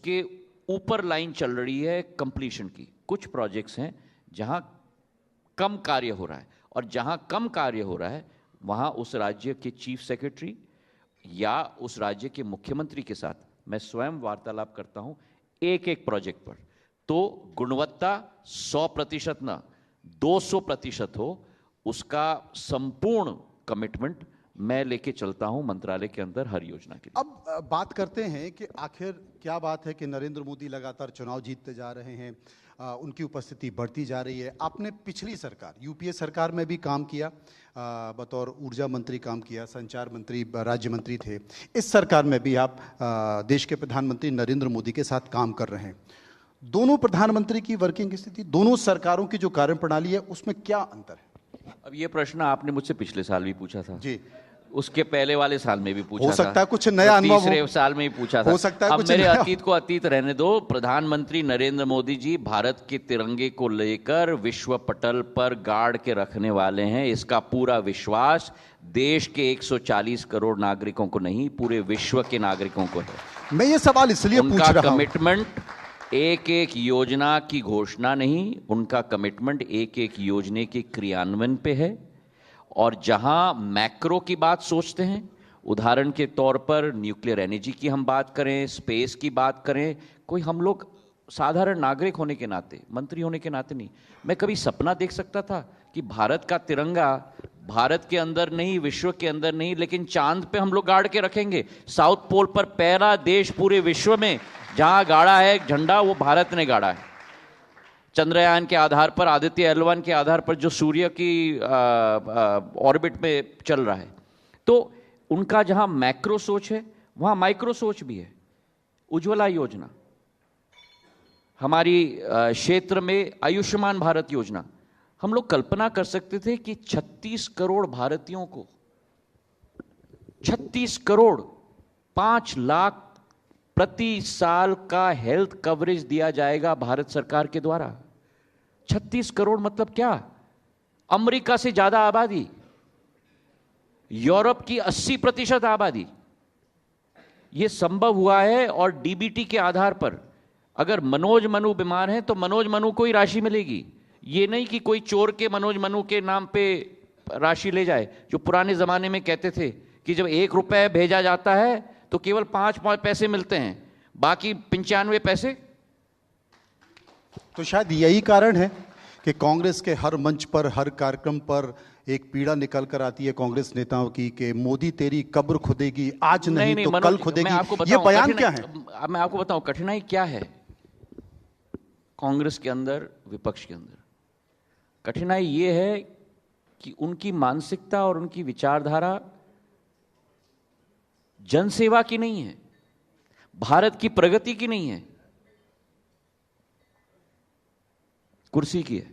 उसके ऊपर लाइन चल रही है कंप्लीशन की। कुछ प्रोजेक्ट्स हैं जहां कम कार्य हो रहा है, और जहां कम कार्य हो रहा है वहां उस राज्य के चीफ सेक्रेटरी या उस राज्य के मुख्यमंत्री के साथ मैं स्वयं वार्तालाप करता हूं एक एक प्रोजेक्ट पर। तो गुणवत्ता 100% ना 200% हो, उसका संपूर्ण कमिटमेंट मैं लेके चलता हूं मंत्रालय के अंदर हर योजना के लिए। अब बात करते हैं कि आखिर क्या बात है कि नरेंद्र मोदी लगातार चुनाव जीतते जा रहे हैं, उनकी उपस्थिति बढ़ती जा रही है। आपने पिछली सरकार यूपीए सरकार में भी काम किया, बतौर ऊर्जा मंत्री काम किया, संचार मंत्री, राज्य मंत्री थे। इस सरकार में भी आप देश के प्रधानमंत्री नरेंद्र मोदी के साथ काम कर रहे हैं। दोनों प्रधानमंत्री की वर्किंग स्थिति, दोनों सरकारों की जो कार्यप्रणाली है, उसमें क्या अंतर है? अब ये प्रश्न आपने मुझसे पिछले साल भी पूछा था जी, उसके पहले वाले साल में भी पूछा था, हो सकता है कुछ नया अनुभव हो, तीसरे साल में भी पूछा था, हो सकता है अब कुछ मेरे नया अतीत को अतीत रहने दो। प्रधानमंत्री नरेंद्र मोदी जी भारत के तिरंगे को लेकर विश्व पटल पर गाड़ के रखने वाले हैं। इसका पूरा विश्वास देश के 140 करोड़ नागरिकों को नहीं, पूरे विश्व के नागरिकों को है। मैं ये सवाल इसलिए पूछ रहा हूं, उनका कमिटमेंट एक एक योजना की घोषणा नहीं, उनका कमिटमेंट एक एक योजना के क्रियान्वयन पे है। और जहां मैक्रो की बात सोचते हैं, उदाहरण के तौर पर न्यूक्लियर एनर्जी की हम बात करें, स्पेस की बात करें, कोई हम लोग साधारण नागरिक होने के नाते, मंत्री होने के नाते नहीं, मैं कभी सपना देख सकता था कि भारत का तिरंगा भारत के अंदर नहीं, विश्व के अंदर नहीं, लेकिन चांद पे हम लोग गाड़ के रखेंगे। साउथ पोल पर पहला देश पूरे विश्व में जहां गाड़ा है झंडा, वो भारत ने गाड़ा है। चंद्रयान के आधार पर, आदित्य L1 के आधार पर जो सूर्य की ऑर्बिट में चल रहा है। तो उनका जहां मैक्रो सोच है वहां माइक्रो सोच भी है। उज्ज्वला योजना, हमारी क्षेत्र में आयुष्मान भारत योजना, हम लोग कल्पना कर सकते थे कि 36 करोड़ भारतीयों को 36 करोड़ 5 लाख प्रति साल का हेल्थ कवरेज दिया जाएगा भारत सरकार के द्वारा। 36 करोड़ मतलब क्या? अमेरिका से ज्यादा आबादी, यूरोप की 80% आबादी। यह संभव हुआ है। और डीबीटी के आधार पर अगर मनोज मनु बीमार हैं तो मनोज मनु को ही राशि मिलेगी। यह नहीं कि कोई चोर के मनोज मनु के नाम पे राशि ले जाए, जो पुराने जमाने में कहते थे कि जब 1 रुपए भेजा जाता है तो केवल 5 पैसे मिलते हैं, बाकी 95 पैसे। तो शायद यही कारण है कि कांग्रेस के हर मंच पर, हर कार्यक्रम पर एक पीड़ा निकल कर आती है कांग्रेस नेताओं की कि मोदी तेरी कब्र खुदेगी, आज नहीं तो कल खुदेगी। ये बयान क्या है? मैं आपको बताऊं कठिनाई क्या है कांग्रेस के अंदर, विपक्ष के अंदर। कठिनाई ये है कि उनकी मानसिकता और उनकी विचारधारा जनसेवा की नहीं है, भारत की प्रगति की नहीं है, कुर्सी की है।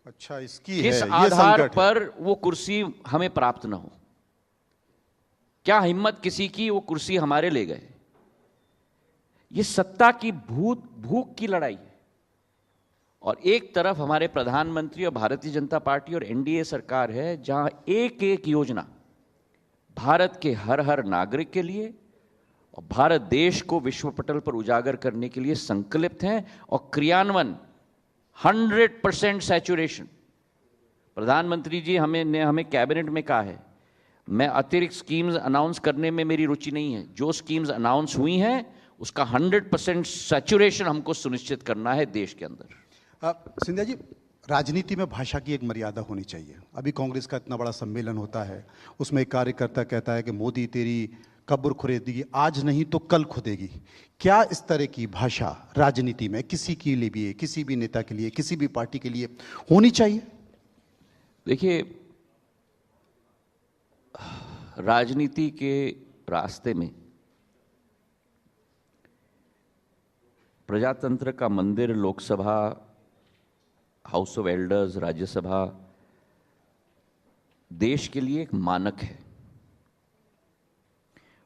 अच्छा, इसकी किस है, आधार पर वो कुर्सी हमें प्राप्त ना हो? क्या हिम्मत किसी की वो कुर्सी हमारे ले गए? ये सत्ता की भूख की लड़ाई है। और एक तरफ हमारे प्रधानमंत्री और भारतीय जनता पार्टी और एनडीए सरकार है जहां एक एक योजना भारत के हर हर नागरिक के लिए और भारत देश को विश्व पटल पर उजागर करने के लिए संकल्पित हैं। और क्रियान्वयन 100% सैचुरेशन। प्रधानमंत्री जी हमें कैबिनेट में कहा है, मैं अतिरिक्त स्कीम्स अनाउंस करने में मेरी रुचि नहीं है, जो स्कीम्स अनाउंस हुई हैं उसका 100% सैचुरेशन हमको सुनिश्चित करना है देश के अंदर। सिंधिया जी, राजनीति में भाषा की एक मर्यादा होनी चाहिए। अभी कांग्रेस का इतना बड़ा सम्मेलन होता है, उसमें एक कार्यकर्ता कहता है कि मोदी तेरी कब्र खुदेगी, आज नहीं तो कल खुदेगी। क्या इस तरह की भाषा राजनीति में किसी के लिए भी, किसी भी नेता के लिए, किसी भी पार्टी के लिए होनी चाहिए? देखिए, राजनीति के रास्ते में प्रजातंत्र का मंदिर, Lok Sabha, house of elders, Rajya Sabha देश के लिए एक मानक है।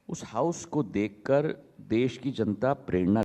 उस हाउस को देखकर देश की जनता प्रेरणा